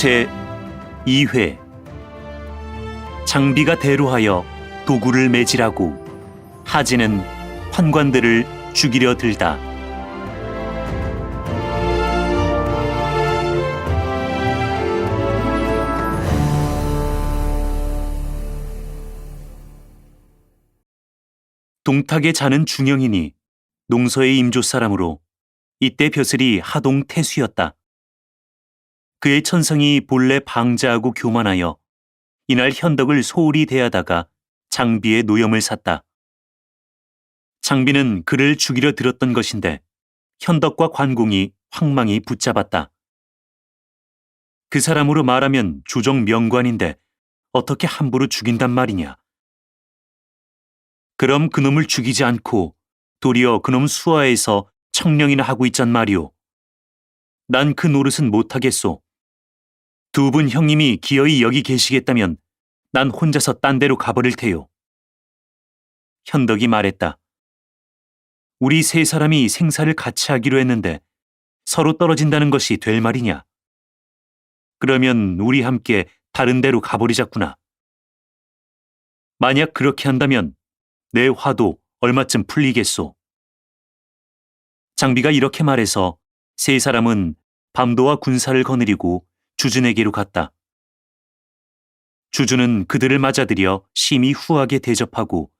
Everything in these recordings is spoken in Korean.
제2회 장비가 대로하여 도구를 매질하고 하진은 환관들을 죽이려 들다. 동탁에 자는 중영인이 농서의 임조 사람으로 이때 벼슬이 하동 태수였다. 그의 천성이 본래 방자하고 교만하여 이날 현덕을 소홀히 대하다가 장비의 노염을 샀다. 장비는 그를 죽이려 들었던 것인데 현덕과 관공이 황망히 붙잡았다. 그 사람으로 말하면 조정 명관인데 어떻게 함부로 죽인단 말이냐. 그럼 그놈을 죽이지 않고 도리어 그놈 수하에서 청령이나 하고 있잔 말이오. 난 그 노릇은 못하겠소. 두 분 형님이 기어이 여기 계시겠다면 난 혼자서 딴 데로 가버릴 테요. 현덕이 말했다. 우리 세 사람이 생사를 같이 하기로 했는데 서로 떨어진다는 것이 될 말이냐. 그러면 우리 함께 다른 데로 가버리자꾸나. 만약 그렇게 한다면 내 화도 얼마쯤 풀리겠소. 장비가 이렇게 말해서 세 사람은 밤도와 군사를 거느리고 주준에게로 갔다. 주준은 그들을 맞아들여 심히 후하게 대접하고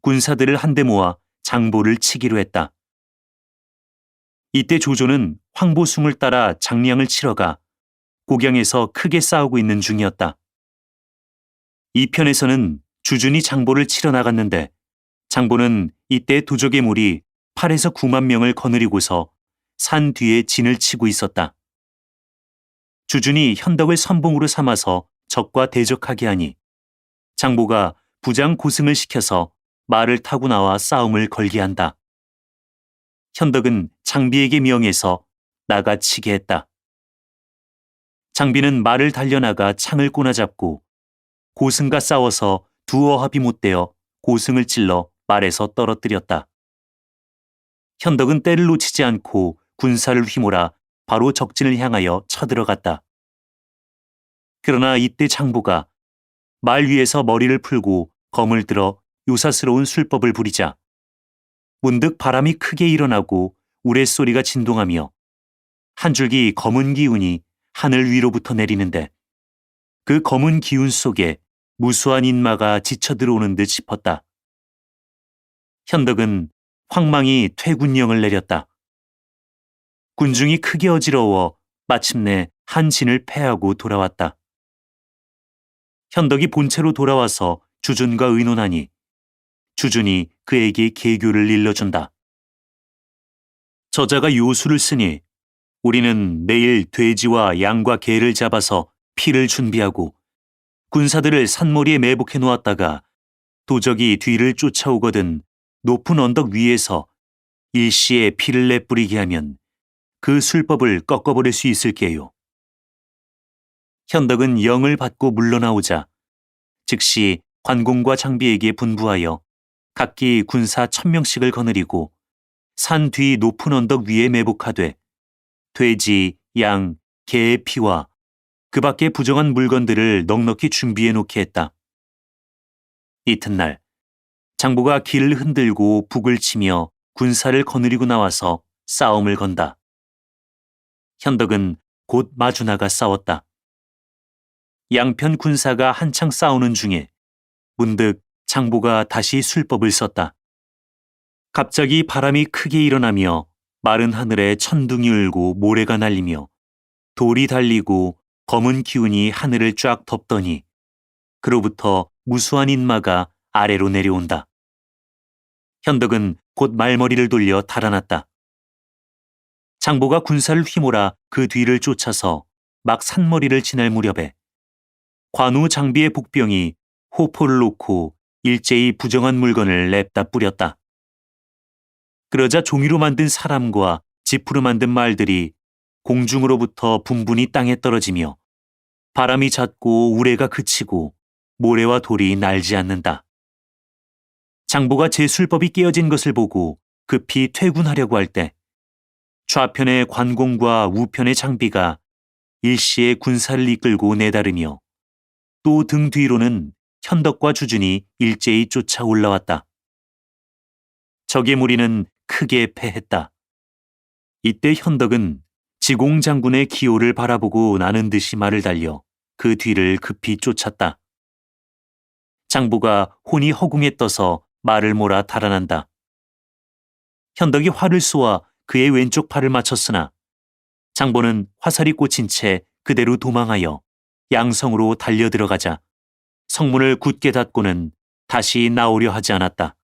군사들을 한데 모아 장보를 치기로 했다. 이때 조조는 황보숭을 따라 장량을 치러가 고경에서 크게 싸우고 있는 중이었다. 이 편에서는 주준이 장보를 치러 나갔는데 장보는 이때 도적의 몰이 8에서 9만 명을 거느리고서 산 뒤에 진을 치고 있었다. 주준이 현덕을 선봉으로 삼아서 적과 대적하게 하니 장보가 부장 고승을 시켜서 말을 타고 나와 싸움을 걸게 한다. 현덕은 장비에게 명해서 나가치게 했다. 장비는 말을 달려나가 창을 꼬나잡고 고승과 싸워서 두 어합이 못되어 고승을 찔러 말에서 떨어뜨렸다. 현덕은 때를 놓치지 않고 군사를 휘몰아 바로 적진을 향하여 쳐들어갔다. 그러나 이때 장보가 말 위에서 머리를 풀고 검을 들어 요사스러운 술법을 부리자 문득 바람이 크게 일어나고 우레소리가 진동하며 한 줄기 검은 기운이 하늘 위로부터 내리는데 그 검은 기운 속에 무수한 인마가 지쳐 들어오는 듯 싶었다. 현덕은 황망히 퇴군령을 내렸다. 군중이 크게 어지러워 마침내 한 진을 패하고 돌아왔다. 현덕이 본체로 돌아와서 주준과 의논하니 주준이 그에게 계교를 일러준다. 저자가 요수를 쓰니 우리는 내일 돼지와 양과 개를 잡아서 피를 준비하고 군사들을 산머리에 매복해 놓았다가 도적이 뒤를 쫓아오거든 높은 언덕 위에서 일시에 피를 내뿌리게 하면 그 술법을 꺾어버릴 수 있을 게요. 현덕은 영을 받고 물러나오자 즉시 관공과 장비에게 분부하여 각기 군사 1000명씩을 거느리고 산 뒤 높은 언덕 위에 매복하되 돼지, 양, 개의 피와 그 밖에 부정한 물건들을 넉넉히 준비해 놓게 했다. 이튿날 장보가 길을 흔들고 북을 치며 군사를 거느리고 나와서 싸움을 건다. 현덕은 곧 마주나가 싸웠다. 양편 군사가 한창 싸우는 중에 문득 장보가 다시 술법을 썼다. 갑자기 바람이 크게 일어나며 마른 하늘에 천둥이 울고 모래가 날리며 돌이 달리고 검은 기운이 하늘을 쫙 덮더니 그로부터 무수한 인마가 아래로 내려온다. 현덕은 곧 말머리를 돌려 달아났다. 장보가 군사를 휘몰아 그 뒤를 쫓아서 막 산머리를 지날 무렵에 관우 장비의 복병이 호포를 놓고 일제히 부정한 물건을 냅다 뿌렸다. 그러자 종이로 만든 사람과 지푸로 만든 말들이 공중으로부터 분분히 땅에 떨어지며 바람이 잦고 우레가 그치고 모래와 돌이 날지 않는다. 장보가 제 술법이 깨어진 것을 보고 급히 퇴군하려고 할 때 좌편의 관공과 우편의 장비가 일시에 군사를 이끌고 내다르며 또 등 뒤로는 현덕과 주준이 일제히 쫓아 올라왔다. 적의 무리는 크게 패했다. 이때 현덕은 지공 장군의 기호를 바라보고 나는 듯이 말을 달려 그 뒤를 급히 쫓았다. 장보가 혼이 허공에 떠서 말을 몰아 달아난다. 현덕이 활을 쏘아 그의 왼쪽 팔을 맞췄으나 장보는 화살이 꽂힌 채 그대로 도망하여 양성으로 달려 들어가자 성문을 굳게 닫고는 다시 나오려 하지 않았다.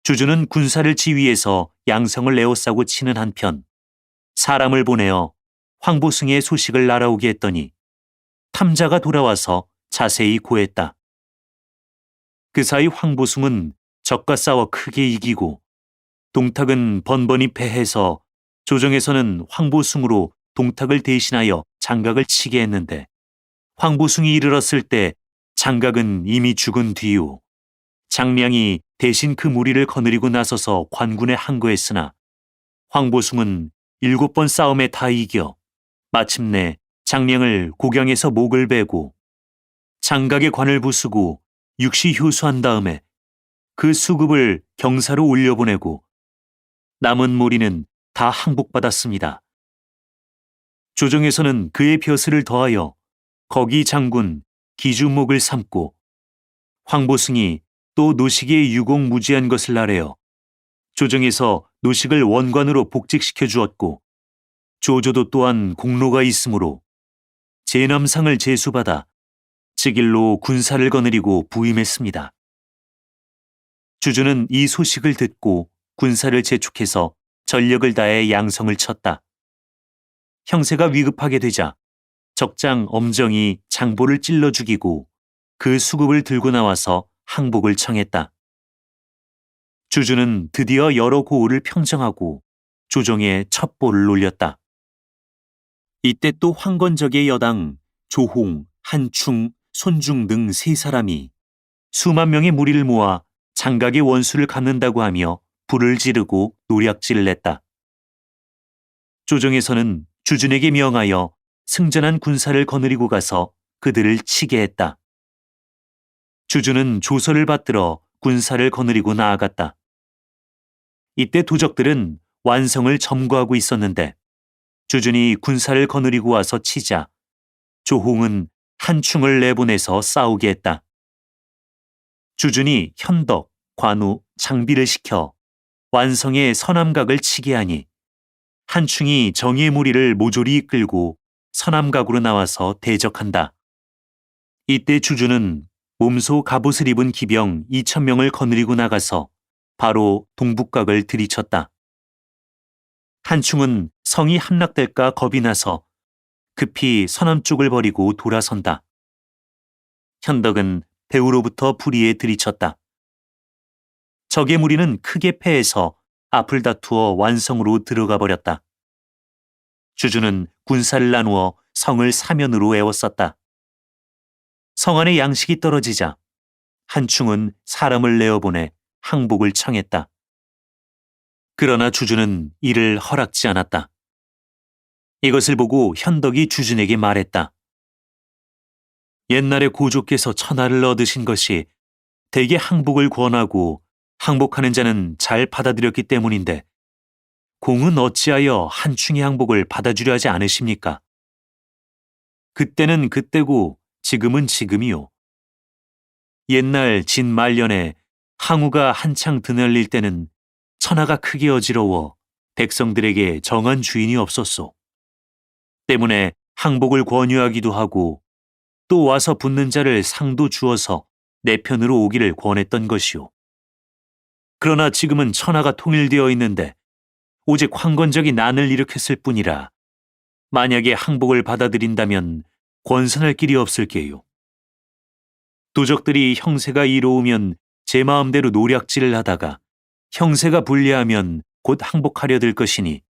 주주는 군사를 지휘해서 양성을 에워싸고 치는 한편 사람을 보내어 황보승의 소식을 알아오게 했더니 탐자가 돌아와서 자세히 고했다. 그 사이 황보승은 적과 싸워 크게 이기고 동탁은 번번이 패해서 조정에서는 황보승으로 동탁을 대신하여 장각을 치게 했는데 황보승이 이르렀을 때 장각은 이미 죽은 뒤요. 장량이 대신 그 무리를 거느리고 나서서 관군에 항거했으나 황보승은 7번 싸움에 다 이겨 마침내 장량을 고경에서 목을 베고 장각의 관을 부수고 육시 효수한 다음에 그 수급을 경사로 올려보내고 남은 무리는 다 항복받았습니다. 조정에서는 그의 벼슬을 더하여 거기 장군 기주목을 삼고 황보승이 또 노식의 유공무지한 것을 아뢰어 조정에서 노식을 원관으로 복직시켜 주었고 조조도 또한 공로가 있으므로 제남상을 제수받아 즉일로 군사를 거느리고 부임했습니다. 주주는 이 소식을 듣고 군사를 재촉해서 전력을 다해 양성을 쳤다. 형세가 위급하게 되자 적장 엄정이 장보를 찔러 죽이고 그 수급을 들고 나와서 항복을 청했다. 주주는 드디어 여러 고을을 평정하고 조정에 첩보를 올렸다. 이때 또 황건적의 여당 조홍, 한충, 손중 등 3사람이 수만 명의 무리를 모아 장각의 원수를 갚는다고 하며 불을 지르고 노략질을 냈다. 조정에서는 주준에게 명하여 승전한 군사를 거느리고 가서 그들을 치게 했다. 주준은 조서를 받들어 군사를 거느리고 나아갔다. 이때 도적들은 완성을 점거하고 있었는데 주준이 군사를 거느리고 와서 치자 조홍은 한충을 내보내서 싸우게 했다. 주준이 현덕, 관우, 장비를 시켜 완성의 서남각을 치게 하니 한충이 정의의 무리를 모조리 이끌고 서남각으로 나와서 대적한다. 이때 주준은 몸소 갑옷을 입은 기병 2,000명을 거느리고 나가서 바로 동북각을 들이쳤다. 한충은 성이 함락될까 겁이 나서 급히 서남쪽을 버리고 돌아선다. 현덕은 배후로부터 불의에 들이쳤다. 적의 무리는 크게 패해서 앞을 다투어 완성으로 들어가 버렸다. 주주는 군사를 나누어 성을 사면으로 에워쌌다. 성 안에 양식이 떨어지자 한충은 사람을 내어보내 항복을 청했다. 그러나 주주는 이를 허락지 않았다. 이것을 보고 현덕이 주준에게 말했다. 옛날에 고조께서 천하를 얻으신 것이 대개 항복을 권하고 항복하는 자는 잘 받아들였기 때문인데 공은 어찌하여 한충의 항복을 받아주려 하지 않으십니까? 그때는 그때고 지금은 지금이요. 옛날 진 말년에 항우가 한창 드날릴 때는 천하가 크게 어지러워 백성들에게 정한 주인이 없었소. 때문에 항복을 권유하기도 하고 또 와서 붙는 자를 상도 주어서 내 편으로 오기를 권했던 것이오. 그러나 지금은 천하가 통일되어 있는데 오직 황건적이 난을 일으켰을 뿐이라 만약에 항복을 받아들인다면 권선할 길이 없을 게요. 도적들이 형세가 이로우면 제 마음대로 노략질을 하다가 형세가 불리하면 곧 항복하려 들 것이니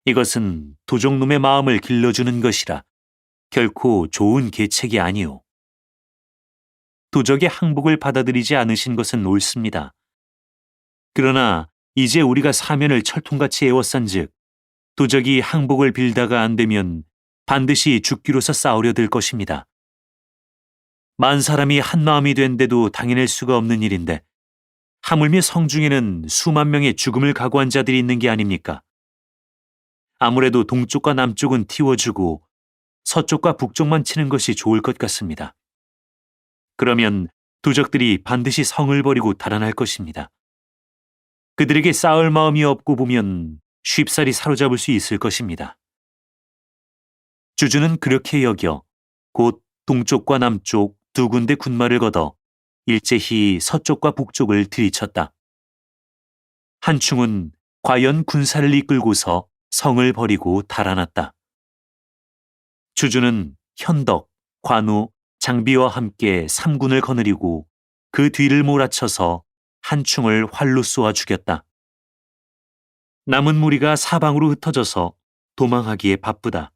이것은 도적놈의 마음을 길러주는 것이라 결코 좋은 계책이 아니오. 도적의 항복을 받아들이지 않으신 것은 옳습니다. 그러나 이제 우리가 사면을 철통같이 에워싼즉 도적이 항복을 빌다가 안 되면 반드시 죽기로서 싸우려 들 것입니다. 만 사람이 한 마음이 된데도 당해낼 수가 없는 일인데 하물며 성중에는 수만 명의 죽음을 각오한 자들이 있는 게 아닙니까? 아무래도 동쪽과 남쪽은 틔워주고 서쪽과 북쪽만 치는 것이 좋을 것 같습니다. 그러면 도적들이 반드시 성을 버리고 달아날 것입니다. 그들에게 싸울 마음이 없고 보면 쉽사리 사로잡을 수 있을 것입니다. 주주는 그렇게 여겨 곧 동쪽과 남쪽 두 군데 군마를 걷어 일제히 서쪽과 북쪽을 들이쳤다. 한충은 과연 군사를 이끌고서 성을 버리고 달아났다. 주주는 현덕, 관우, 장비와 함께 삼군을 거느리고 그 뒤를 몰아쳐서 한충을 활로 쏘아 죽였다. 남은 무리가 사방으로 흩어져서 도망하기에 바쁘다.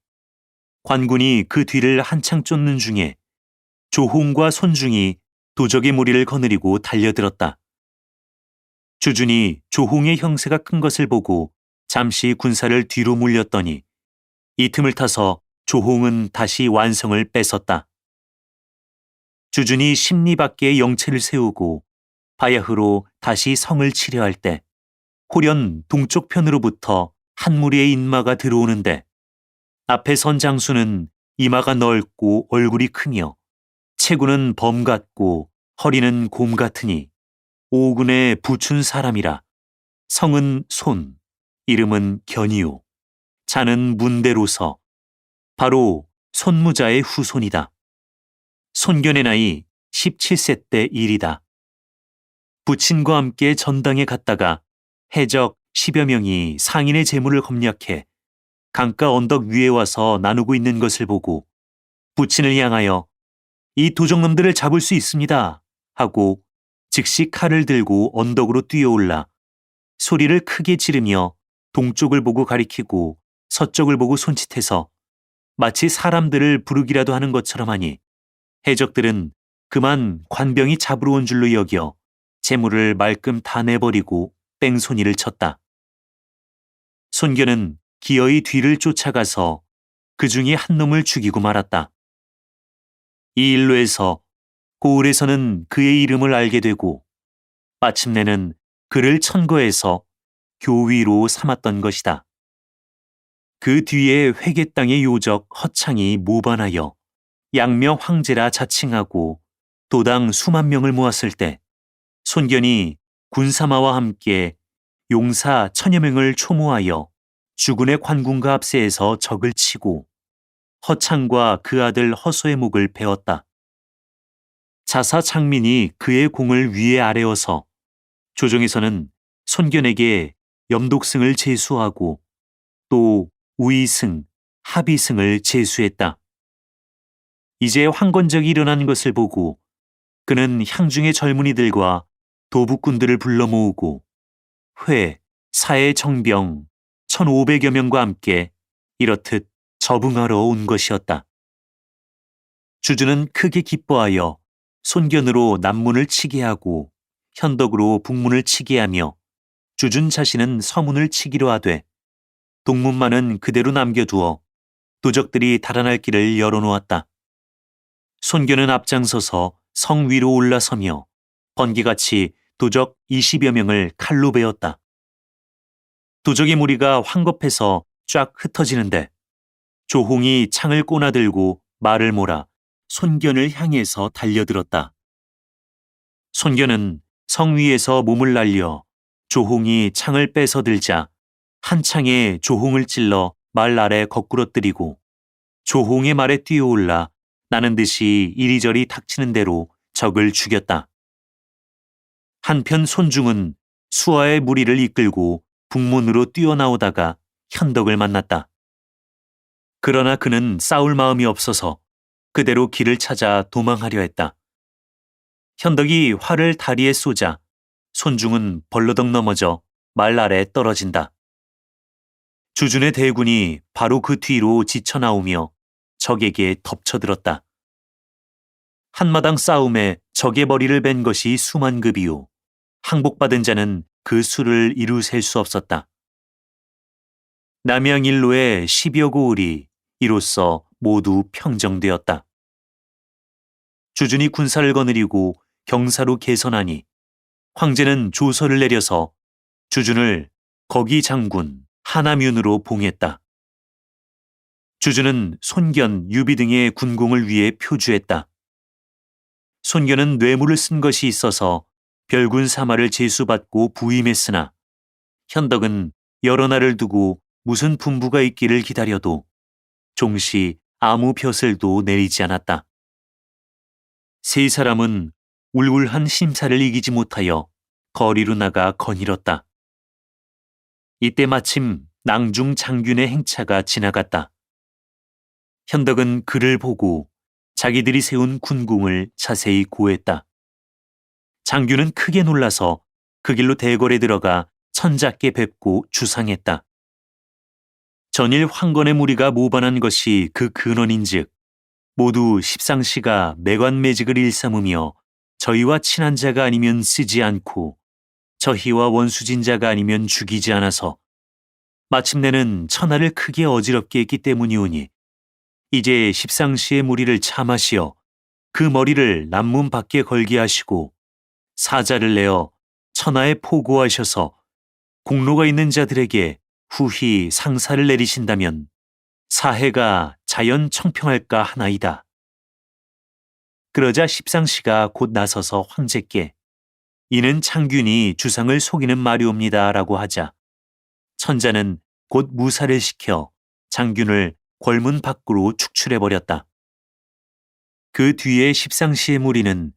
관군이 그 뒤를 한창 쫓는 중에 조홍과 손중이 도적의 무리를 거느리고 달려들었다. 주준이 조홍의 형세가 큰 것을 보고 잠시 군사를 뒤로 물렸더니 이 틈을 타서 조홍은 다시 완성을 뺏었다. 주준이 심리 밖에 영체를 세우고 바야흐로 다시 성을 치려 할 때 호련 동쪽 편으로부터 한 무리의 인마가 들어오는데 앞에 선 장수는 이마가 넓고 얼굴이 크며 체구는 범 같고 허리는 곰 같으니 오군에 부춘 사람이라. 성은 손, 이름은 견이요. 자는 문대로서 바로 손무자의 후손이다. 손견의 나이 17세 때 일이다. 부친과 함께 전당에 갔다가 해적 10여 명이 상인의 재물을 검략해 강가 언덕 위에 와서 나누고 있는 것을 보고 부친을 향하여 이 도적놈들을 잡을 수 있습니다 하고 즉시 칼을 들고 언덕으로 뛰어올라 소리를 크게 지르며 동쪽을 보고 가리키고 서쪽을 보고 손짓해서 마치 사람들을 부르기라도 하는 것처럼 하니 해적들은 그만 관병이 잡으러 온 줄로 여겨 재물을 말끔 다 내버리고 뺑소니를 쳤다. 손견은 기어이 뒤를 쫓아가서 그 중에 한 놈을 죽이고 말았다. 이 일로에서 고을에서는 그의 이름을 알게 되고 마침내는 그를 천거해서 교위로 삼았던 것이다. 그 뒤에 회계 땅의 요적 허창이 모반하여 양명 황제라 자칭하고 도당 수만 명을 모았을 때 손견이 군사마와 함께 용사 1000여 명을 초모하여 주군의 관군과 합세해서 적을 치고 허창과 그 아들 허소의 목을 베었다. 자사 창민이 그의 공을 위에 아래어서 조정에서는 손견에게 염독승을 제수하고 또 우이승, 합이승을 제수했다. 이제 황건적이 일어난 것을 보고 그는 향중의 젊은이들과 도북군들을 불러 모으고 회, 사의 정병 1500여 명과 함께 이렇듯 접응하러 온 것이었다. 주주는 크게 기뻐하여 손견으로 남문을 치게 하고 현덕으로 북문을 치게 하며 주준 자신은 서문을 치기로 하되 동문만은 그대로 남겨두어 도적들이 달아날 길을 열어놓았다. 손견은 앞장서서 성 위로 올라서며 번개같이 도적 20여 명을 칼로 베었다. 도적의 무리가 황급해서 쫙 흩어지는데 조홍이 창을 꼬나들고 말을 몰아 손견을 향해서 달려들었다. 손견은 성 위에서 몸을 날려 조홍이 창을 뺏어 들자 한 창에 조홍을 찔러 말 아래 거꾸러뜨리고 조홍의 말에 뛰어올라 나는 듯이 이리저리 닥치는 대로 적을 죽였다. 한편 손중은 수하의 무리를 이끌고 북문으로 뛰어나오다가 현덕을 만났다. 그러나 그는 싸울 마음이 없어서 그대로 길을 찾아 도망하려 했다. 현덕이 활을 다리에 쏘자 손중은 벌러덩 넘어져 말 아래 떨어진다. 주준의 대군이 바로 그 뒤로 지쳐나오며 적에게 덮쳐들었다. 한마당 싸움에 적의 머리를 벤 것이 수만급이요. 항복받은 자는 그 수를 이루 셀 수 없었다. 남양일로의 10여 고을이 이로써 모두 평정되었다. 주준이 군사를 거느리고 경사로 개선하니 황제는 조서를 내려서 주준을 거기 장군 하남윤으로 봉했다. 주준은 손견, 유비 등의 군공을 위해 표주했다. 손견은 뇌물을 쓴 것이 있어서 별군 사마를 제수받고 부임했으나 현덕은 여러 날을 두고 무슨 분부가 있기를 기다려도 종시 아무 벼슬도 내리지 않았다. 세 사람은 울울한 심사를 이기지 못하여 거리로 나가 거닐었다. 이때 마침 낭중 장균의 행차가 지나갔다. 현덕은 그를 보고 자기들이 세운 군궁을 자세히 고했다. 장균은 크게 놀라서 그 길로 대궐에 들어가 천작게 뵙고 주상했다. 전일 황건의 무리가 모반한 것이 그 근원인즉 모두 십상시가 매관매직을 일삼으며 저희와 친한 자가 아니면 쓰지 않고 저희와 원수진 자가 아니면 죽이지 않아서 마침내는 천하를 크게 어지럽게 했기 때문이오니 이제 십상시의 무리를 참하시어 그 머리를 남문 밖에 걸게 하시고 사자를 내어 천하에 포고하셔서 공로가 있는 자들에게 후히 상사를 내리신다면 사해가 자연 청평할까 하나이다. 그러자 십상시가 곧 나서서 황제께 이는 창균이 주상을 속이는 말이옵니다 라고 하자 천자는 곧 무사를 시켜 장균을 궐문 밖으로 축출해버렸다. 그 뒤에 십상시의 무리는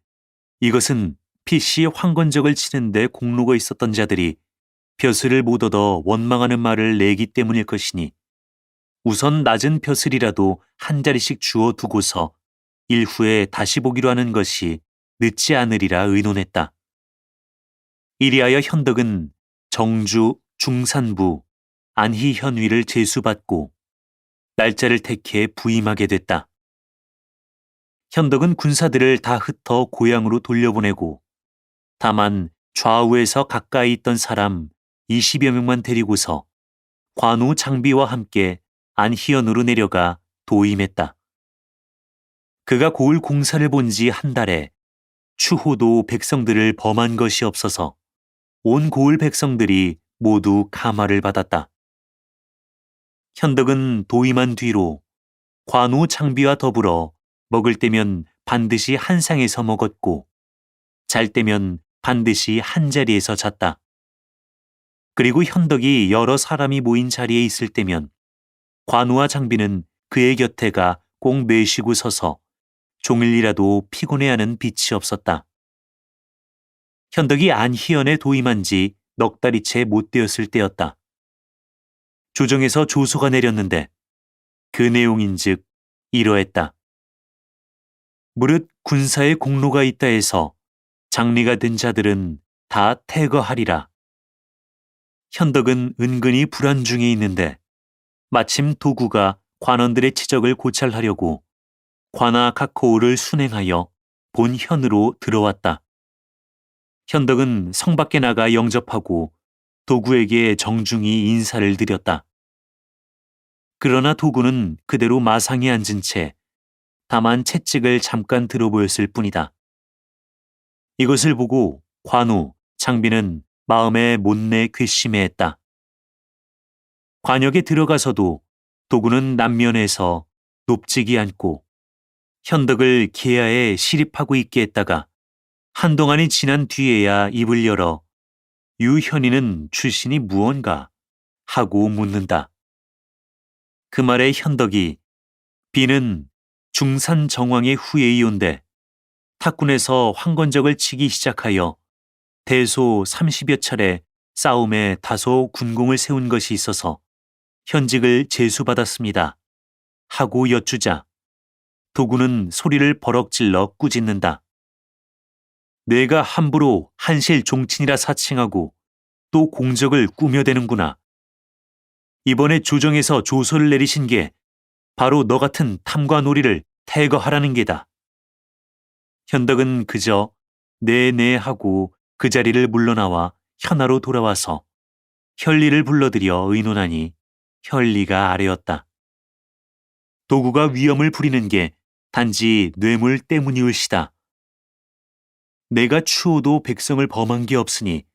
이것은 피씨 황건적을 치는데 공로가 있었던 자들이 벼슬을 못 얻어 원망하는 말을 내기 때문일 것이니 우선 낮은 벼슬이라도 한 자리씩 주어 두고서 일후에 다시 보기로 하는 것이 늦지 않으리라 의논했다. 이리하여 현덕은 정주, 중산부, 안희현위를 제수받고 날짜를 택해 부임하게 됐다. 현덕은 군사들을 다 흩어 고향으로 돌려보내고 다만 좌우에서 가까이 있던 사람 20여 명만 데리고서 관우 장비와 함께 안희연으로 내려가 도임했다. 그가 고을 공사를 본 지 한 달에 추호도 백성들을 범한 것이 없어서 온 고을 백성들이 모두 감화를 받았다. 현덕은 도임한 뒤로 관우 장비와 더불어 먹을 때면 반드시 한 상에서 먹었고 잘 때면 반드시 한 자리에서 잤다. 그리고 현덕이 여러 사람이 모인 자리에 있을 때면 관우와 장비는 그의 곁에가 꼭 매시고 서서 종일이라도 피곤해하는 빛이 없었다. 현덕이 안희연에 도임한 지 넉 달이 채 못 되었을 때였다. 조정에서 조서가 내렸는데 그 내용인즉 이러했다. 무릇 군사에 공로가 있다 해서 장리가 된 자들은 다 퇴거하리라. 현덕은 은근히 불안 중에 있는데 마침 도구가 관원들의 치적을 고찰하려고 관아 카코오를 순행하여 본현으로 들어왔다. 현덕은 성 밖에 나가 영접하고 도구에게 정중히 인사를 드렸다. 그러나 도구는 그대로 마상에 앉은 채 다만 채찍을 잠깐 들어보였을 뿐이다. 이것을 보고 관우, 장비는 마음에 못내 괘씸해했다. 관역에 들어가서도 도구는 남면에서 높지기 않고 현덕을 계야에 시립하고 있게 했다가 한동안이 지난 뒤에야 입을 열어 유현이는 출신이 무언가 하고 묻는다. 그 말에 현덕이 비는 중산 정왕의 후예이온데 탁군에서 황건적을 치기 시작하여 대소 30여 차례 싸움에 다소 군공을 세운 것이 있어서 현직을 제수받았습니다. 하고 여쭈자 도구는 소리를 버럭질러 꾸짖는다. 내가 함부로 한실 종친이라 사칭하고 또 공적을 꾸며대는구나. 이번에 조정에서 조서를 내리신 게 바로 너 같은 탐관오리를 퇴거하라는 게다. 현덕은 그저 네네 하고 그 자리를 물러나와 현하로 돌아와서 현리를 불러들여 의논하니 현리가 아뢰었다. 도구가 위험을 부리는 게 단지 뇌물 때문이올시다. 내가 추호도 백성을 범한 게 없으니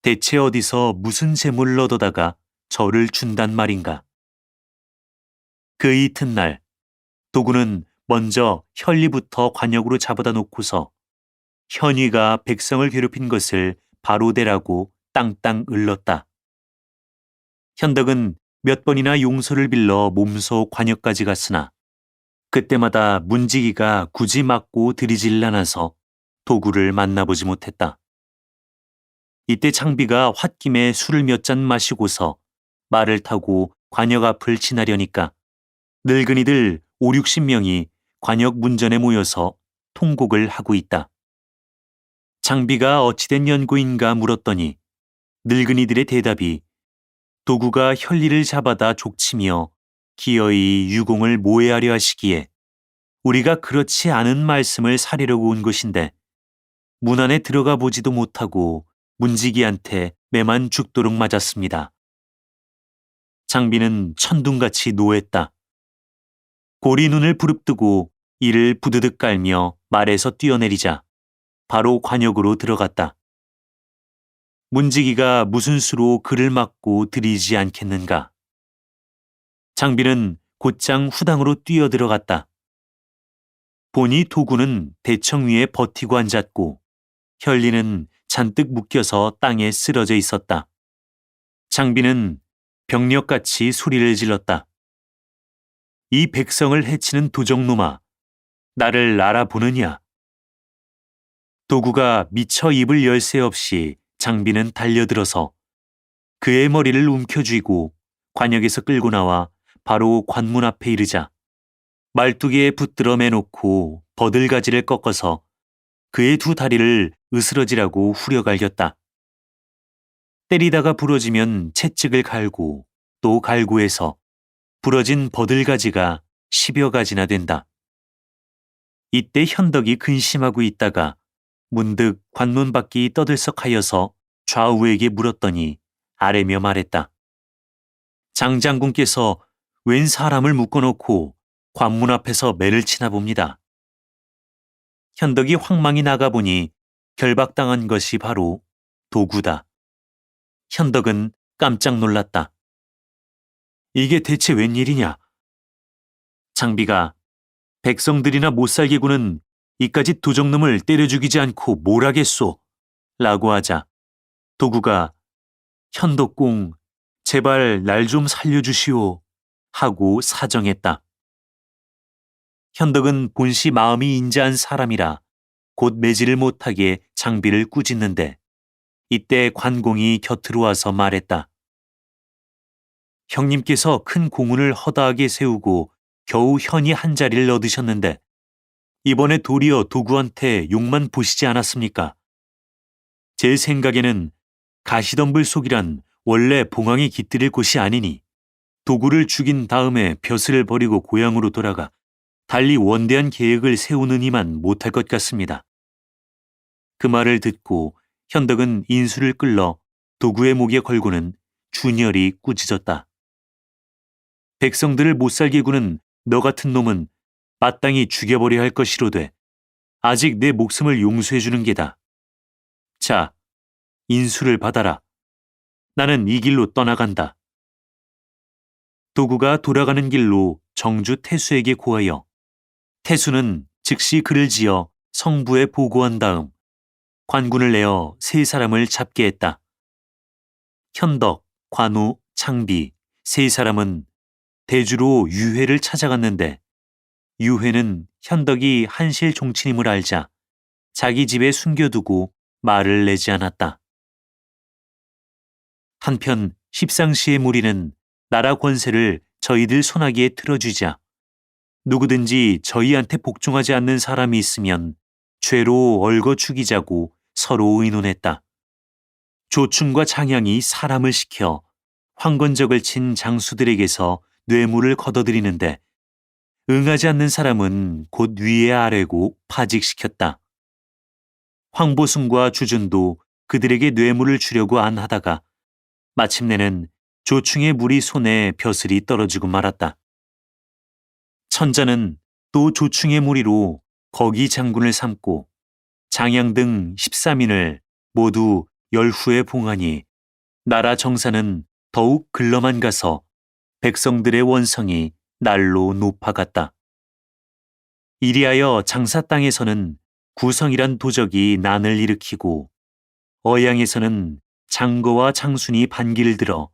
대체 어디서 무슨 재물을 얻어다가 저를 준단 말인가. 그 이튿날 도구는 먼저 현리부터 관역으로 잡아다 놓고서 현위가 백성을 괴롭힌 것을 바로 대라고 땅땅 을렀다. 현덕은 몇 번이나 용서를 빌러 몸소 관역까지 갔으나 그때마다 문지기가 굳이 맞고 들이질 않아서 도구를 만나보지 못했다. 이때 장비가 홧김에 술을 몇 잔 마시고서 말을 타고 관역 앞을 지나려니까 늙은이들 5, 60명이 관역 문전에 모여서 통곡을 하고 있다. 장비가 어찌된 연고인가 물었더니 늙은이들의 대답이 도구가 현리를 잡아다 족치며 기어이 유공을 모해하려 하시기에 우리가 그렇지 않은 말씀을 사리려고 온 것인데 문 안에 들어가 보지도 못하고 문지기한테 매만 죽도록 맞았습니다. 장비는 천둥같이 노했다. 고리 눈을 부릅뜨고 이를 부드득 깔며 말에서 뛰어내리자 바로 관역으로 들어갔다. 문지기가 무슨 수로 그를 막고 들이지 않겠는가. 장비는 곧장 후당으로 뛰어들어갔다. 보니 도구는 대청 위에 버티고 앉았고 현리는 잔뜩 묶여서 땅에 쓰러져 있었다. 장비는 병력같이 소리를 질렀다. 이 백성을 해치는 도적놈아, 나를 알아보느냐? 도구가 미처 입을 열 새 없이 장비는 달려들어서 그의 머리를 움켜쥐고 관역에서 끌고 나와 바로 관문 앞에 이르자 말뚝에 붙들어 매놓고 버들가지를 꺾어서 그의 두 다리를 으스러지라고 후려갈겼다. 때리다가 부러지면 채찍을 갈고 또 갈고해서 부러진 버들가지가 10여 가지나 된다. 이때 현덕이 근심하고 있다가 문득 관문 밖이 떠들썩하여서 좌우에게 물었더니 아래며 말했다. 장장군께서 웬 사람을 묶어놓고 관문 앞에서 매를 치나 봅니다. 현덕이 황망히 나가보니 결박당한 것이 바로 도구다. 현덕은 깜짝 놀랐다. 이게 대체 웬일이냐? 장비가 백성들이나 못살게구는 이까짓 도적놈을 때려 죽이지 않고 뭘 하겠소? 라고 하자 도구가 현덕공 제발 날 좀 살려주시오 하고 사정했다. 현덕은 본시 마음이 인자한 사람이라 곧 매지를 못하게 장비를 꾸짖는데 이때 관공이 곁으로 와서 말했다. 형님께서 큰 공훈을 허다하게 세우고 겨우 현이 한 자리를 얻으셨는데 이번에 도리어 도구한테 욕만 보시지 않았습니까? 제 생각에는 가시덤불 속이란 원래 봉황이 깃들일 곳이 아니니 도구를 죽인 다음에 벼슬을 버리고 고향으로 돌아가 달리 원대한 계획을 세우느니만 못할 것 같습니다. 그 말을 듣고 현덕은 인수를 끌러 도구의 목에 걸고는 준열이 꾸짖었다. 백성들을 못살게 구는 너 같은 놈은 마땅히 죽여버려야 할 것이로되 아직 내 목숨을 용서해주는 게다. 자, 인수를 받아라. 나는 이 길로 떠나간다. 도구가 돌아가는 길로 정주 태수에게 고하여 태수는 즉시 글을 지어 성부에 보고한 다음 관군을 내어 세 사람을 잡게 했다. 현덕, 관우, 창비 세 사람은 대주로 유회를 찾아갔는데 유회는 현덕이 한실 종친임을 알자 자기 집에 숨겨두고 말을 내지 않았다. 한편 십상시의 무리는 나라 권세를 저희들 손아귀에 틀어주자 누구든지 저희한테 복종하지 않는 사람이 있으면 죄로 얽어 죽이자고 서로 의논했다. 조충과 장양이 사람을 시켜 황건적을 친 장수들에게서 뇌물을 걷어들이는데 응하지 않는 사람은 곧 위에 아래고 파직시켰다. 황보숭과 주준도 그들에게 뇌물을 주려고 안 하다가 마침내는 조충의 무리 손에 벼슬이 떨어지고 말았다. 천자는 또 조충의 무리로 거기 장군을 삼고 장양 등 13인을 모두 열후에 봉하니 나라 정사는 더욱 글러만 가서 백성들의 원성이 날로 높아갔다. 이리하여 장사 땅에서는 구성이란 도적이 난을 일으키고 어양에서는 장거와 장순이 반기를 들어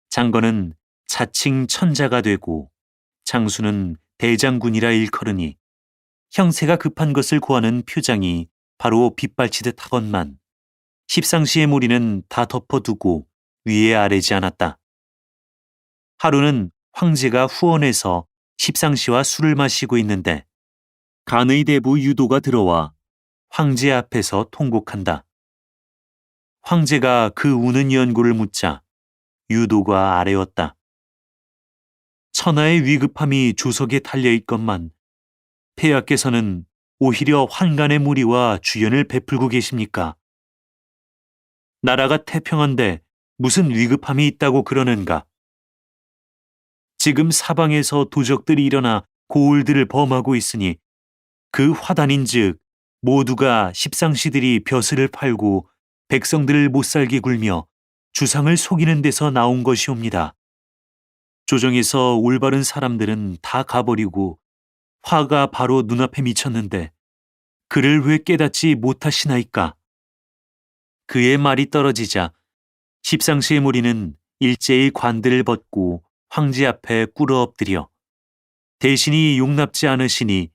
장거는 자칭 천자가 되고 장수는 대장군이라 일컬으니 형세가 급한 것을 구하는 표장이 바로 빗발치듯 하건만 십상시의 무리는 다 덮어두고 위에 아래지 않았다. 하루는 황제가 후원에서 십상시와 술을 마시고 있는데 간의 대부 유도가 들어와 황제 앞에서 통곡한다. 황제가 그 우는 연고를 묻자 유도가 아뢰었다. 천하의 위급함이 조석에 달려있건만 폐하께서는 오히려 환간의 무리와 주연을 베풀고 계십니까? 나라가 태평한데 무슨 위급함이 있다고 그러는가? 지금 사방에서 도적들이 일어나 고을들을 범하고 있으니 그 화단인즉 모두가 십상시들이 벼슬을 팔고 백성들을 못살게 굴며 주상을 속이는 데서 나온 것이옵니다. 조정에서 올바른 사람들은 다 가버리고 화가 바로 눈앞에 미쳤는데 그를 왜 깨닫지 못하시나이까? 그의 말이 떨어지자 십상시의 무리는 일제히 관들을 벗고 황제 앞에 꿇어 엎드려 대신이 용납지 않으시니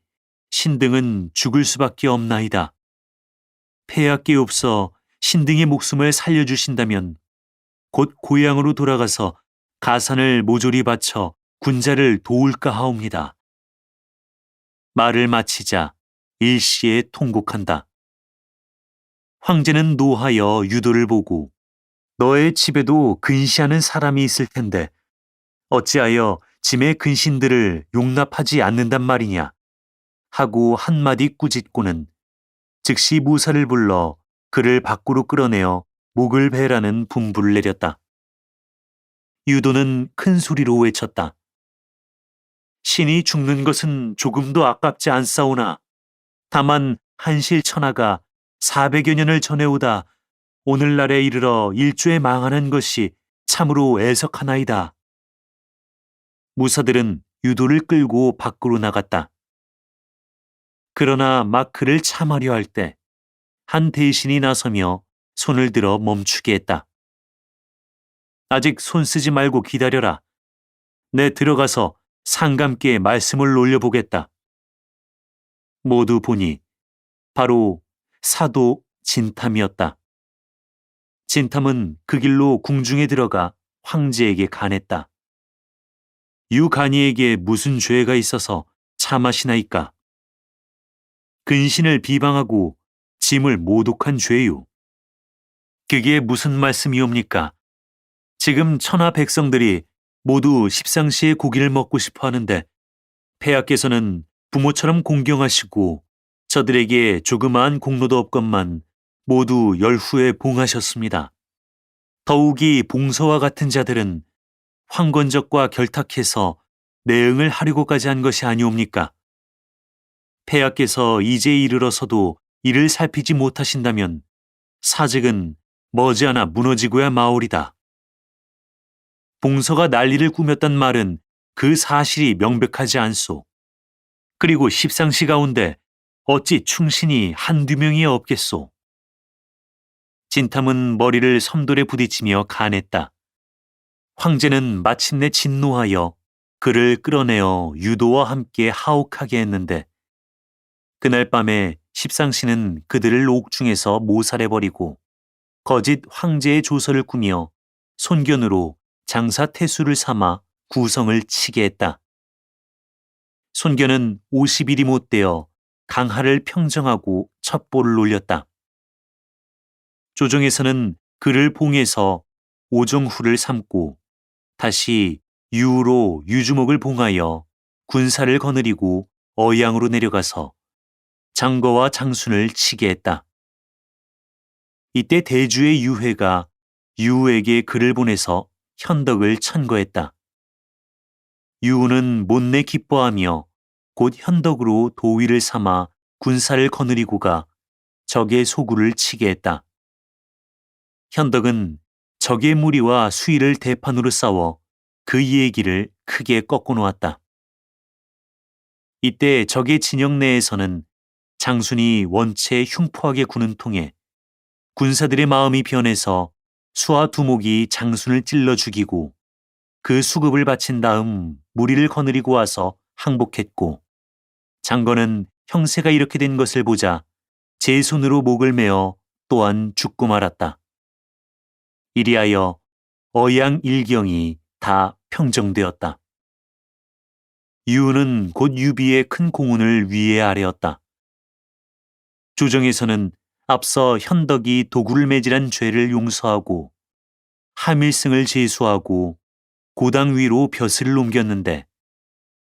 신등은 죽을 수밖에 없나이다. 폐하께옵서 신등의 목숨을 살려주신다면 곧 고향으로 돌아가서 가산을 모조리 바쳐 군자를 도울까 하옵니다. 말을 마치자 일시에 통곡한다. 황제는 노하여 유도를 보고 너의 집에도 근시하는 사람이 있을 텐데 어찌하여 짐의 근신들을 용납하지 않는단 말이냐 하고 한마디 꾸짖고는 즉시 무사를 불러 그를 밖으로 끌어내어 목을 베라는 분부를 내렸다. 유도는 큰 소리로 외쳤다. 신이 죽는 것은 조금도 아깝지 않사오나 다만 한실천하가 400여 년을 전해오다 오늘날에 이르러 일조에 망하는 것이 참으로 애석하나이다. 무사들은 유도를 끌고 밖으로 나갔다. 그러나 막 그를 참하려 할 때 한 대신이 나서며 손을 들어 멈추게 했다. 아직 손 쓰지 말고 기다려라. 내 들어가서 상감께 말씀을 올려보겠다. 모두 보니 바로 사도 진탐이었다. 진탐은 그 길로 궁중에 들어가 황제에게 간했다. 유간이에게 무슨 죄가 있어서 참하시나이까? 근신을 비방하고 짐을 모독한 죄요. 그게 무슨 말씀이옵니까? 지금 천하 백성들이 모두 십상시의 고기를 먹고 싶어 하는데 폐하께서는 부모처럼 공경하시고 저들에게 조그마한 공로도 없건만 모두 열후에 봉하셨습니다. 더욱이 봉서와 같은 자들은 황건적과 결탁해서 내응을 하려고까지 한 것이 아니옵니까? 폐하께서 이제 이르러서도 이를 살피지 못하신다면 사직은 머지않아 무너지고야 마오리다. 봉서가 난리를 꾸몄단 말은 그 사실이 명백하지 않소. 그리고 십상시 가운데 어찌 충신이 한두 명이 없겠소. 진탐은 머리를 섬돌에 부딪히며 간했다. 황제는 마침내 진노하여 그를 끌어내어 유도와 함께 하옥하게 했는데 그날 밤에 십상시는 그들을 옥중에서 모살해버리고 거짓 황제의 조서를 꾸며 손견으로 장사 태수를 삼아 구성을 치게 했다. 손견은 50일이 못되어 강하를 평정하고 첩보를 올렸다. 조정에서는 그를 봉해서 오정후를 삼고 다시 유로 유주목을 봉하여 군사를 거느리고 어양으로 내려가서 장거와 장순을 치게 했다. 이때 대주의 유회가 유우에게 글을 보내서 현덕을 천거했다. 유우는 못내 기뻐하며 곧 현덕으로 도위를 삼아 군사를 거느리고 가 적의 소굴을 치게 했다. 현덕은 적의 무리와 수위를 대판으로 싸워 그 이해기를 크게 꺾어 놓았다. 이때 적의 진영 내에서는 장순이 원체 흉포하게 구는 통에 군사들의 마음이 변해서 수와 두목이 장순을 찔러 죽이고 그 수급을 바친 다음 무리를 거느리고 와서 항복했고, 장건은 형세가 이렇게 된 것을 보자 제 손으로 목을 메어 또한 죽고 말았다. 이리하여 어양 일경이 다 평정되었다. 유우는 곧 유비의 큰 공훈을 위에 아뢰었다. 조정에서는 앞서 현덕이 도구를 매질한 죄를 용서하고 하밀승을 제수하고 고당 위로 벼슬을 옮겼는데,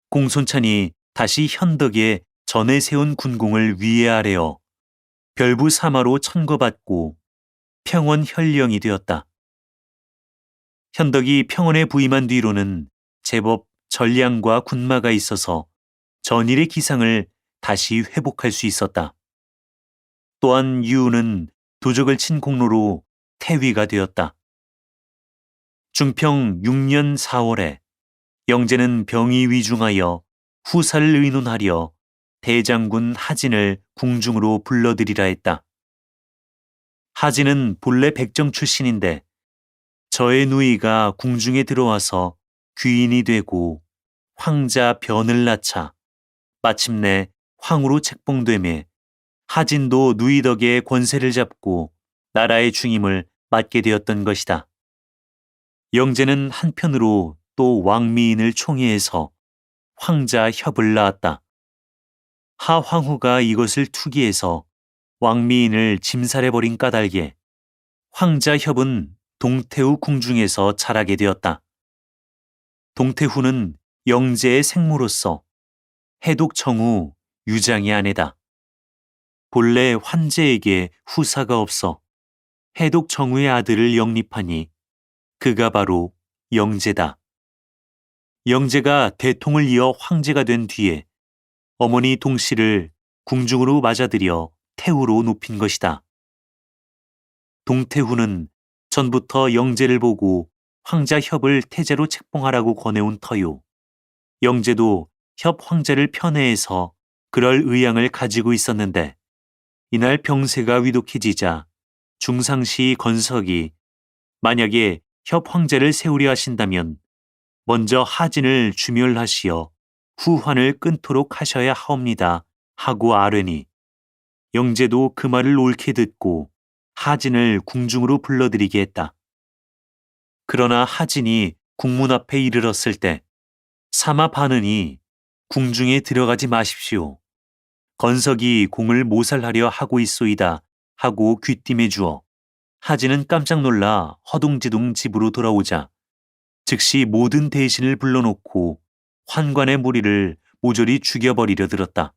공손찬이 다시 현덕의 전에 세운 군공을 위에 아래어 별부 사마로 천거받고 평원 현령이 되었다. 현덕이 평원에 부임한 뒤로는 제법 전량과 군마가 있어서 전일의 기상을 다시 회복할 수 있었다. 또한 유우는 도적을 친 공로로 태위가 되었다. 중평 6년 4월에 영제는 병이 위중하여 후사를 의논하려 대장군 하진을 궁중으로 불러들이라 했다. 하진은 본래 백정 출신인데 저의 누이가 궁중에 들어와서 귀인이 되고 황자 변을 낳자 마침내 황후로 책봉되매 하진도 누이 덕에 권세를 잡고 나라의 중임을 맡게 되었던 것이다. 영제는 한편으로 또 왕미인을 총애해서 황자 협을 낳았다. 하황후가 이것을 투기해서 왕미인을 짐살해버린 까닭에 황자 협은 동태후 궁중에서 자라게 되었다. 동태후는 영제의 생모로서 해독 정후 유장의 아내다. 본래 환제에게 후사가 없어 해독 정후의 아들을 영립하니 그가 바로 영제다. 영제가 대통을 이어 황제가 된 뒤에 어머니 동씨를 궁중으로 맞아들여 태후로 높인 것이다. 동태후는 전부터 영제를 보고 황자 협을 태제로 책봉하라고 권해온 터요. 영제도 협 황제를 편애해서 그럴 의향을 가지고 있었는데, 이날 병세가 위독해지자 중상시 건석이 만약에 협 황제를 세우려 하신다면 먼저 하진을 주멸하시어 후환을 끊도록 하셔야 하옵니다 하고 아뢰니, 영제도 그 말을 옳게 듣고 하진을 궁중으로 불러들이게 했다. 그러나 하진이 궁문 앞에 이르렀을 때 사마 반은이 궁중에 들어가지 마십시오. 건석이 공을 모살하려 하고 있소이다 하고 귀띔해 주어 하진은 깜짝 놀라 허둥지둥 집으로 돌아오자 즉시 모든 대신을 불러놓고 환관의 무리를 모조리 죽여버리려 들었다.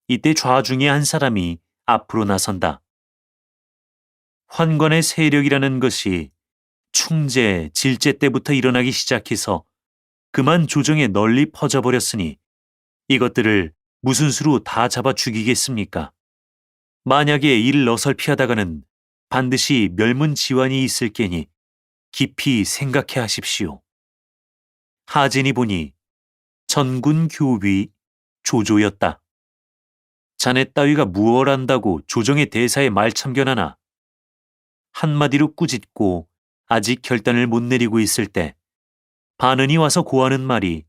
이때 좌중의 한 사람이 앞으로 나선다. 환관의 세력이라는 것이 충제, 질제 때부터 일어나기 시작해서 그만 조정에 널리 퍼져버렸으니 이것들을 무슨 수로 다 잡아 죽이겠습니까? 만약에 이를 어설피하다가는 반드시 멸문지환이 있을 게니 깊이 생각해 하십시오. 하진이 보니 전군 교위 조조였다. 자네 따위가 무얼 안다고 조정의 대사에 말참견하나? 한마디로 꾸짖고 아직 결단을 못 내리고 있을 때 반은이 와서 고하는 말이,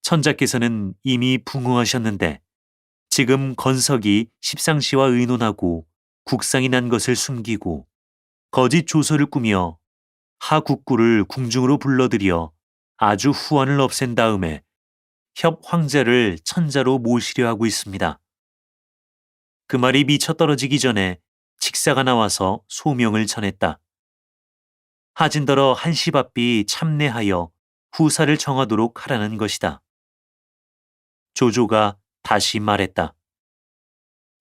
천자께서는 이미 붕어하셨는데 지금 건석이 십상시와 의논하고 국상이 난 것을 숨기고 거짓 조서를 꾸며 하국구를 궁중으로 불러들여 아주 후환을 없앤 다음에 협 황제를 천자로 모시려 하고 있습니다. 그 말이 미쳐 떨어지기 전에 직사가 나와서 소명을 전했다. 하진더러 한시바삐 참내하여 후사를 정하도록 하라는 것이다. 조조가 다시 말했다.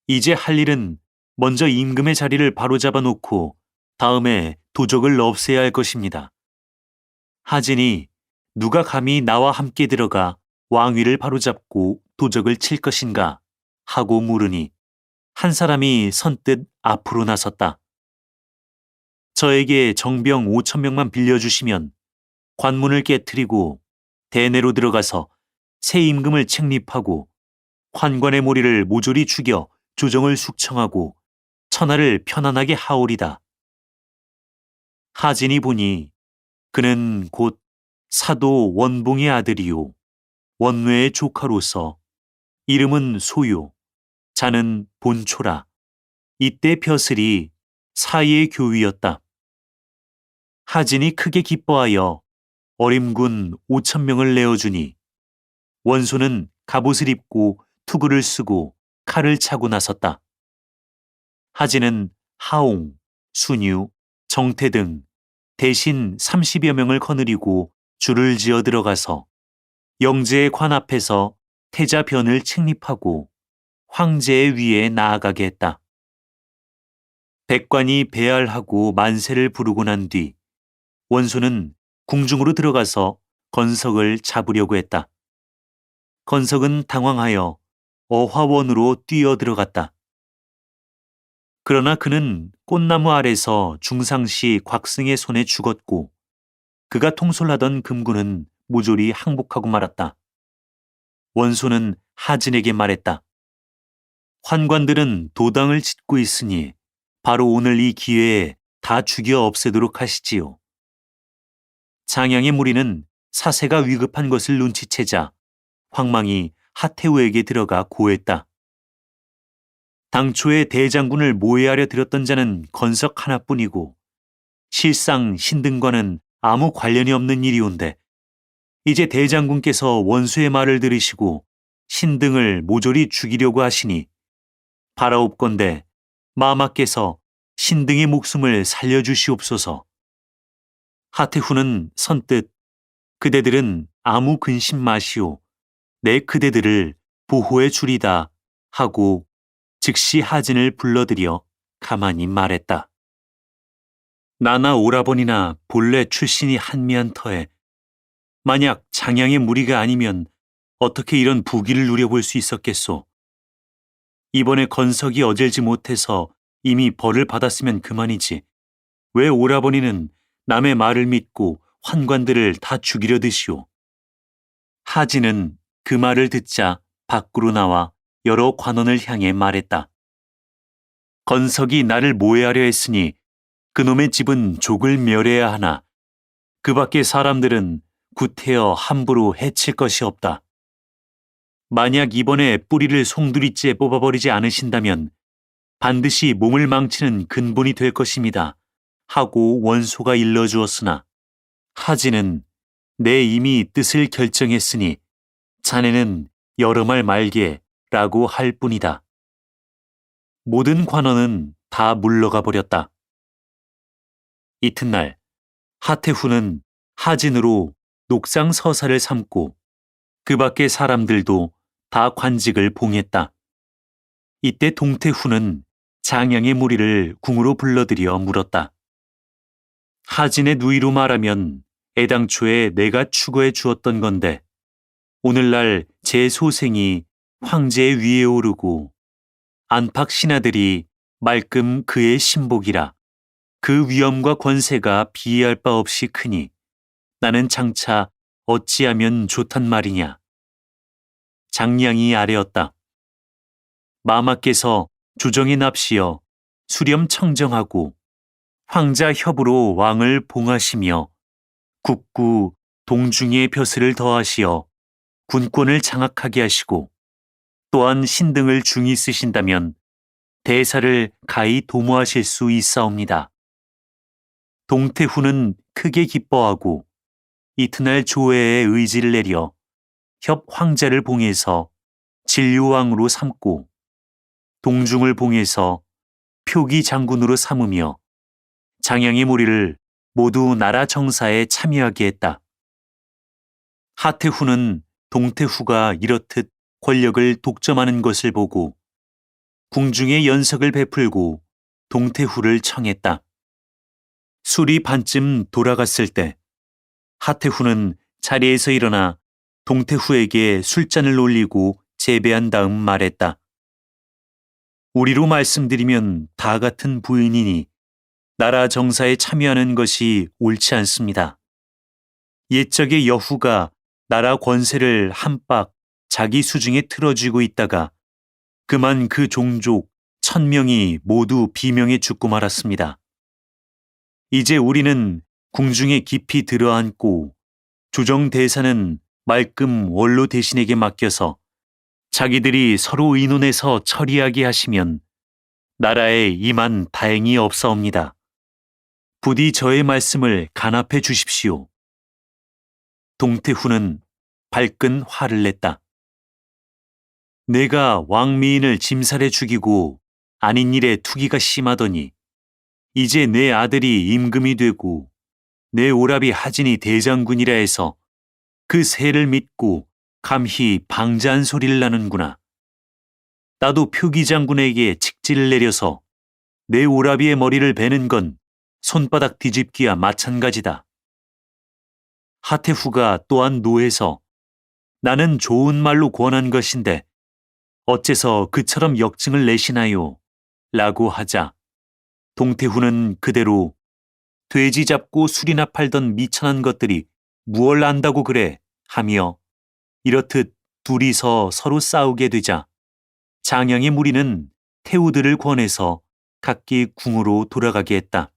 이제 할 일은 먼저 임금의 자리를 바로잡아 놓고 다음에 도적을 없애야 할 것입니다. 하진이 누가 감히 나와 함께 들어가 왕위를 바로잡고 도적을 칠 것인가 하고 물으니 한 사람이 선뜻 앞으로 나섰다. 저에게 정병 5,000명만 빌려주시면 관문을 깨트리고 대내로 들어가서 새 임금을 책립하고 환관의 모리를 모조리 죽여 조정을 숙청하고 천하를 편안하게 하오리다. 하진이 보니 그는 곧 사도 원봉의 아들이요 원뇌의 조카로서 이름은 소요 자는 본초라. 이때 벼슬이 사이의 교위였다. 하진이 크게 기뻐하여 어림군 5,000명을 내어주니 원소는 갑옷을 입고 투구를 쓰고 칼을 차고 나섰다. 하진은 하옹, 순유, 정태 등 대신 30여 명을 거느리고 줄을 지어 들어가서 영제의 관 앞에서 태자변을 책립하고 황제의 위에 나아가게 했다. 백관이 배알하고 만세를 부르고 난 뒤 원소는 궁중으로 들어가서 건석을 잡으려고 했다. 건석은 당황하여 어화원으로 뛰어 들어갔다. 그러나 그는 꽃나무 아래서 중상시 곽승의 손에 죽었고 그가 통솔하던 금군은 모조리 항복하고 말았다. 원소는 하진에게 말했다. 환관들은 도당을 짓고 있으니 바로 오늘 이 기회에 다 죽여 없애도록 하시지요. 장양의 무리는 사세가 위급한 것을 눈치채자 황망이 하태우에게 들어가 고했다. 당초에 대장군을 모해하려 들었던 자는 건석 하나뿐이고 실상 신등과는 아무 관련이 없는 일이온데 이제 대장군께서 원수의 말을 들으시고 신등을 모조리 죽이려고 하시니 바라옵건대 마마께서 신등의 목숨을 살려주시옵소서. 하태후는 선뜻 그대들은 아무 근심 마시오. 내 그대들을 보호해 주리다 하고 즉시 하진을 불러들여 가만히 말했다. 나나 오라버니나 본래 출신이 한미한 터에 만약 장양의 무리가 아니면 어떻게 이런 부귀를 누려볼 수 있었겠소. 이번에 건석이 어질지 못해서 이미 벌을 받았으면 그만이지. 왜 오라버니는 남의 말을 믿고 환관들을 다 죽이려 드시오. 하진은 그 말을 듣자 밖으로 나와 여러 관원을 향해 말했다. 건석이 나를 모해하려 했으니 그놈의 집은 족을 멸해야 하나 그 밖의 사람들은 구태여 함부로 해칠 것이 없다. 만약 이번에 뿌리를 송두리째 뽑아버리지 않으신다면 반드시 몸을 망치는 근본이 될 것입니다. 하고 원소가 일러주었으나 하진은 내 이미 뜻을 결정했으니 자네는 여러 말 말게 라고 할 뿐이다. 모든 관원은 다 물러가 버렸다. 이튿날 하태후는 하진으로 녹상 서사를 삼고 그 밖의 사람들도 다 관직을 봉했다. 이때 동태후는 장양의 무리를 궁으로 불러들여 물었다. 하진의 누이로 말하면 애당초에 내가 추구해 주었던 건데 오늘날 제 소생이 황제의 위에 오르고 안팎 신하들이 말끔 그의 신복이라 그 위엄과 권세가 비할 바 없이 크니 나는 장차 어찌하면 좋단 말이냐. 장량이 아뢰었다. 마마께서 조정에 납시어 수렴 청정하고 황자 협으로 왕을 봉하시며 국구 동중의 벼슬을 더하시어 군권을 장악하게 하시고 또한 신등을 중히 쓰신다면 대사를 가히 도모하실 수 있사옵니다. 동태후는 크게 기뻐하고 이튿날 조회에 의지를 내려 협 황자를 봉해서 진류왕으로 삼고 동중을 봉해서 표기 장군으로 삼으며 장양의 무리를 모두 나라 정사에 참여하게 했다. 하태후는 동태후가 이렇듯 권력을 독점하는 것을 보고 궁중에 연석을 베풀고 동태후를 청했다. 술이 반쯤 돌아갔을 때 하태후는 자리에서 일어나 동태후에게 술잔을 올리고 재배한 다음 말했다. 우리로 말씀드리면 다 같은 부인이니 나라 정사에 참여하는 것이 옳지 않습니다. 옛적의 여후가 나라 권세를 한박 자기 수중에 틀어쥐고 있다가 그만 그 종족 1000명이 모두 비명에 죽고 말았습니다. 이제 우리는 궁중에 깊이 들어앉고 조정 대사는 말끔 원로 대신에게 맡겨서 자기들이 서로 의논해서 처리하게 하시면 나라에 이만 다행이 없사옵니다. 부디 저의 말씀을 간합해 주십시오. 동태후는 발끈 화를 냈다. 내가 왕미인을 짐살해 죽이고 아닌 일에 투기가 심하더니 이제 내 아들이 임금이 되고 내 오라비 하진이 대장군이라 해서 그 새를 믿고 감히 방자한 소리를 나는구나. 나도 표기장군에게 직지를 내려서 내 오라비의 머리를 베는 건 손바닥 뒤집기와 마찬가지다. 하태후가 또한 노해서 나는 좋은 말로 권한 것인데 어째서 그처럼 역증을 내시나요? 라고 하자 동태후는 그대로 돼지 잡고 술이나 팔던 미천한 것들이 무얼 안다고 그래 하며 이렇듯 둘이서 서로 싸우게 되자 장양의 무리는 태우들을 권해서 각기 궁으로 돌아가게 했다.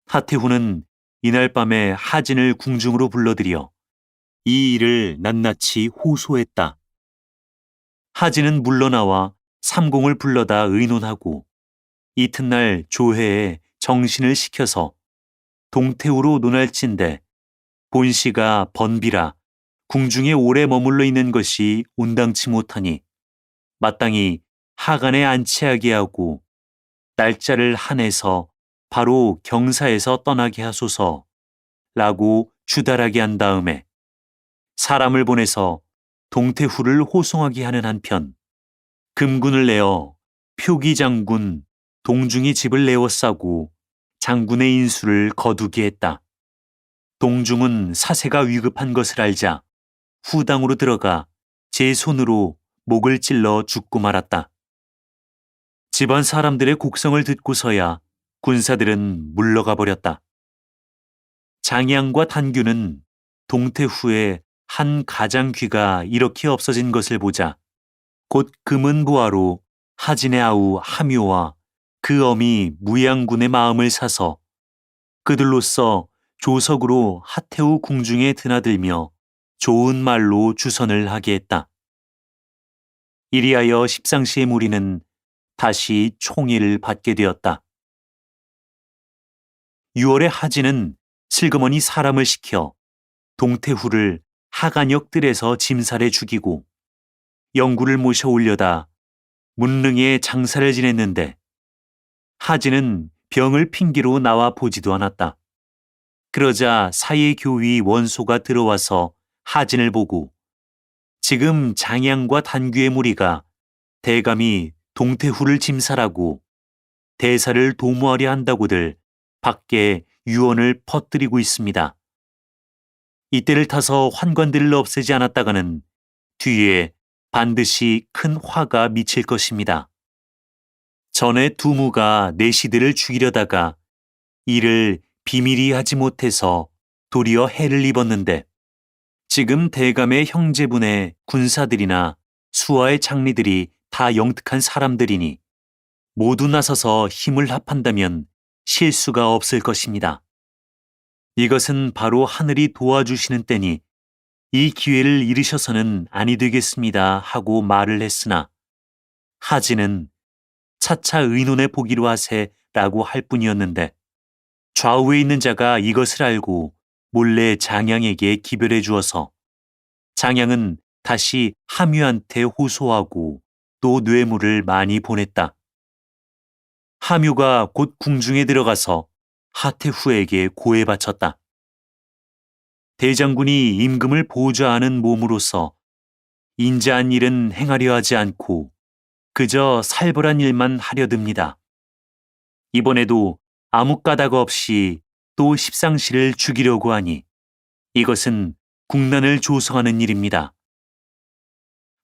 하태후는 이날 밤에 하진을 궁중으로 불러들여 이 일을 낱낱이 호소했다. 하진은 물러나와 삼공을 불러다 의논하고 이튿날 조회에 정신을 시켜서 동태후로 논할진대 본씨가 번비라 궁중에 오래 머물러 있는 것이 온당치 못하니 마땅히 하간에 안치하게 하고 날짜를 한해서 바로 경사에서 떠나게 하소서라고 주달하게 한 다음에 사람을 보내서 동태후를 호송하게 하는 한편 금군을 내어 표기장군 동중이 집을 내어싸고 장군의 인수를 거두게 했다. 동중은 사세가 위급한 것을 알자 후당으로 들어가 제 손으로 목을 찔러 죽고 말았다. 집안 사람들의 곡성을 듣고서야 군사들은 물러가 버렸다. 장양과 단규는 동태후의 한 가장귀가 이렇게 없어진 것을 보자 곧 금은보화로 하진의 아우 함효와 그 어미 무양군의 마음을 사서 그들로서 조석으로 하태후 궁중에 드나들며 좋은 말로 주선을 하게 했다. 이리하여 십상시의 무리는 다시 총애를 받게 되었다. 6월에 하진은 슬그머니 사람을 시켜 동태후를 하간역들에서 짐살해 죽이고 영구를 모셔 올려다 문릉에 장사를 지냈는데 하진은 병을 핑계로 나와 보지도 않았다. 그러자 사예 교위 원소가 들어와서 하진을 보고 지금 장양과 단규의 무리가 대감이 동태후를 짐살하고 대사를 도모하려 한다고들 밖에 유언을 퍼뜨리고 있습니다. 이때를 타서 환관들을 없애지 않았다가는 뒤에 반드시 큰 화가 미칠 것입니다. 전에 두무가 내시들을 죽이려다가 이를 비밀히 하지 못해서 도리어 해를 입었는데 지금 대감의 형제분의 군사들이나 수하의 장리들이 다 영특한 사람들이니 모두 나서서 힘을 합한다면 실수가 없을 것입니다. 이것은 바로 하늘이 도와주시는 때니 이 기회를 잃으셔서는 아니 되겠습니다 하고 말을 했으나 하진은 차차 의논해 보기로 하세라고 할 뿐이었는데 좌우에 있는 자가 이것을 알고 몰래 장양에게 기별해 주어서 장양은 다시 함유한테 호소하고 또 뇌물을 많이 보냈다. 함유가 곧 궁중에 들어가서 하태후에게 고해 바쳤다. 대장군이 임금을 보좌하는 몸으로서 인자한 일은 행하려 하지 않고 그저 살벌한 일만 하려 듭니다. 이번에도 아무 까닭 없이 또 십상시를 죽이려고 하니 이것은 국난을 조성하는 일입니다.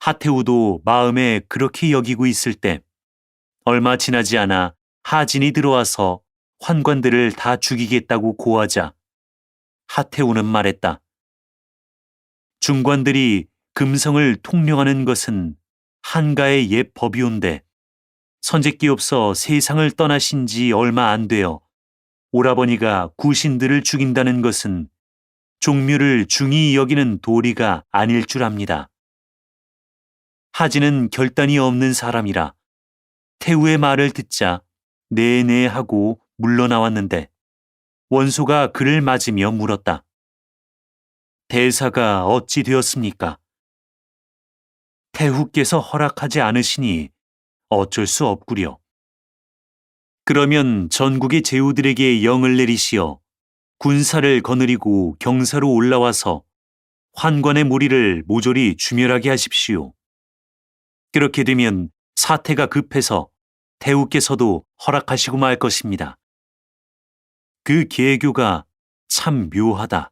하태우도 마음에 그렇게 여기고 있을 때 얼마 지나지 않아 하진이 들어와서 환관들을 다 죽이겠다고 고하자 하태우는 말했다. 중관들이 금성을 통령하는 것은 한가의 옛 법이온데 선제기 없어 세상을 떠나신 지 얼마 안 되어 오라버니가 구신들을 죽인다는 것은 종묘를 중히 여기는 도리가 아닐 줄 압니다. 하진은 결단이 없는 사람이라 태우의 말을 듣자 네네 하고 물러나왔는데 원소가 그를 맞으며 물었다. 대사가 어찌 되었습니까? 태후께서 허락하지 않으시니 어쩔 수 없구려. 그러면 전국의 제후들에게 영을 내리시어 군사를 거느리고 경사로 올라와서 환관의 무리를 모조리 주멸하게 하십시오. 그렇게 되면 사태가 급해서 태후께서도 허락하시고 말 것입니다. 그 계교가 참 묘하다.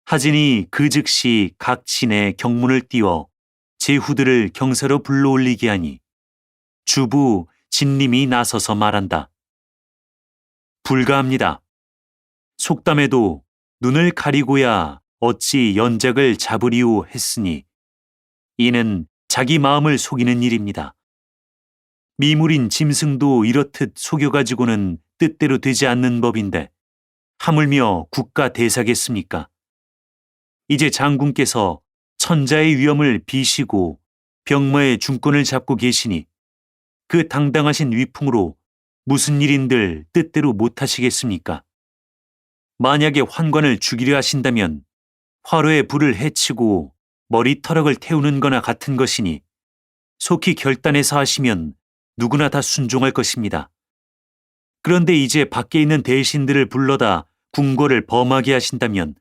하진이 그 즉시 각 진에 경문을 띄워 제후들을 경사로 불러올리게 하니 주부 진님이 나서서 말한다. 불가합니다. 속담에도 눈을 가리고야 어찌 연작을 잡으리오 했으니 이는 자기 마음을 속이는 일입니다. 미물인 짐승도 이렇듯 속여가지고는 뜻대로 되지 않는 법인데 하물며 국가 대사겠습니까? 이제 장군께서 천자의 위엄을 비시고 병마의 중권을 잡고 계시니 그 당당하신 위풍으로 무슨 일인들 뜻대로 못하시겠습니까? 만약에 환관을 죽이려 하신다면 화로에 불을 해치고 머리터럭을 태우는 거나 같은 것이니 속히 결단해서 하시면 누구나 다 순종할 것입니다. 그런데 이제 밖에 있는 대신들을 불러다 궁궐을 범하게 하신다면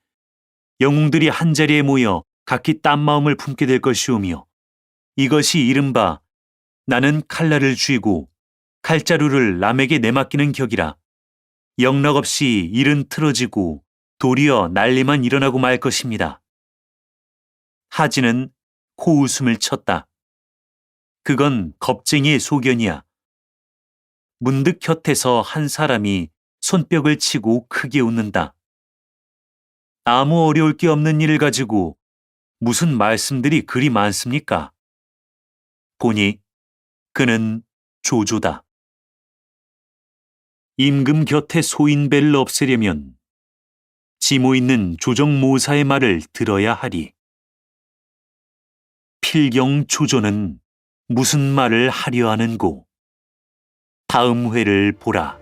영웅들이 한자리에 모여 각기 딴 마음을 품게 될 것이오며 이것이 이른바 나는 칼날을 쥐고 칼자루를 남에게 내맡기는 격이라 영락없이 일은 틀어지고 도리어 난리만 일어나고 말 것입니다. 하진은 코웃음을 쳤다. 그건 겁쟁이의 소견이야. 문득 곁에서 한 사람이 손뼉을 치고 크게 웃는다. 아무 어려울 게 없는 일을 가지고 무슨 말씀들이 그리 많습니까? 보니 그는 조조다. 임금 곁에 소인배를 없애려면 지모 있는 조정모사의 말을 들어야 하리. 필경 조조는 무슨 말을 하려 하는고? 다음 회를 보라.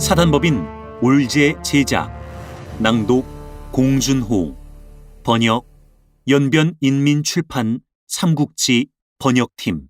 사단법인 올제 제작, 낭독 공준호, 번역 연변인민출판 삼국지 번역팀.